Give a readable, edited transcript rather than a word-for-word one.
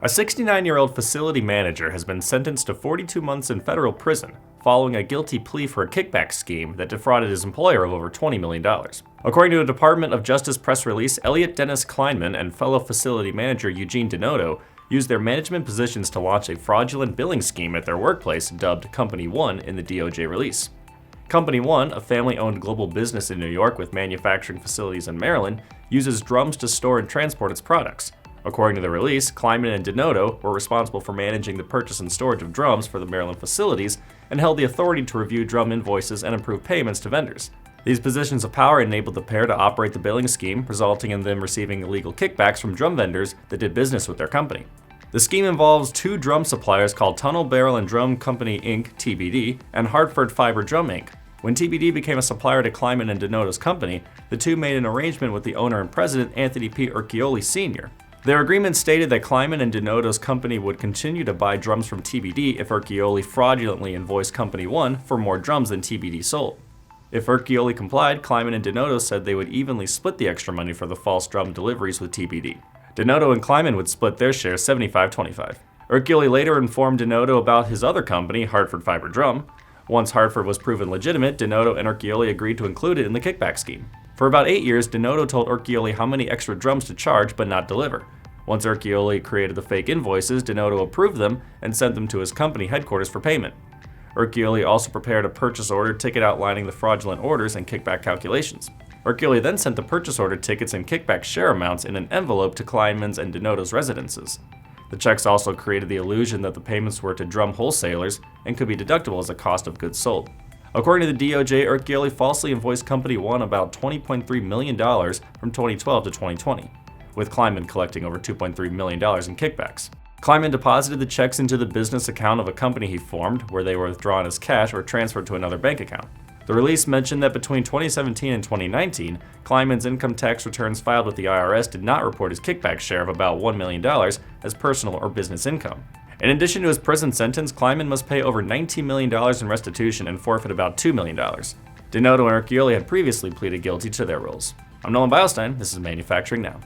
A 69-year-old facility manager has been sentenced to 42 months in federal prison following a guilty plea for a kickback scheme that defrauded his employer of over $20 million. According to a Department of Justice press release, Elliott Dennis Kleinman and fellow facility manager Eugene DiNoto used their management positions to launch a fraudulent billing scheme at their workplace dubbed Company One in the DOJ release. Company One, a family-owned global business in New York with manufacturing facilities in Maryland, uses drums to store and transport its products. According to the release, Kleinman and DiNoto were responsible for managing the purchase and storage of drums for the Maryland facilities and held the authority to review drum invoices and approve payments to vendors. These positions of power enabled the pair to operate the billing scheme, resulting in them receiving illegal kickbacks from drum vendors that did business with their company. The scheme involves two drum suppliers called Tunnel Barrel and Drum Company Inc. (TBD) and Hartford Fiber Drum Inc. When TBD became a supplier to Kleinman and DiNoto's company, the two made an arrangement with the owner and president, Anthony P. Urquioli Sr. Their agreement stated that Kleinman and DiNoto's company would continue to buy drums from TBD if Urquioli fraudulently invoiced Company One for more drums than TBD sold. If Urquioli complied, Kleinman and DiNoto said they would evenly split the extra money for the false drum deliveries with TBD. DiNoto and Kleinman would split their share 75-25. Urquioli later informed DiNoto about his other company, Hartford Fiber Drum. Once Hartford was proven legitimate, DiNoto and Urquioli agreed to include it in the kickback scheme. For about 8 years, DiNoto told Urquioli how many extra drums to charge but not deliver. Once Urquioli created the fake invoices, DiNoto approved them and sent them to his company headquarters for payment. Urquioli also prepared a purchase order ticket outlining the fraudulent orders and kickback calculations. Urquioli then sent the purchase order tickets and kickback share amounts in an envelope to Kleinman's and DiNoto's residences. The checks also created the illusion that the payments were to drum wholesalers and could be deductible as a cost of goods sold. According to the DOJ, Urquioli falsely invoiced Company One about $20.3 million from 2012 to 2020, with Kleinman collecting over $2.3 million in kickbacks. Kleinman deposited the checks into the business account of a company he formed, where they were withdrawn as cash or transferred to another bank account. The release mentioned that between 2017 and 2019, Kleinman's income tax returns filed with the IRS did not report his kickback share of about $1 million as personal or business income. In addition to his prison sentence, Kleinman must pay over $19 million in restitution and forfeit about $2 million. DiNoto and Urquioli had previously pleaded guilty to their roles. I'm Nolan Beilstein, this is Manufacturing Now.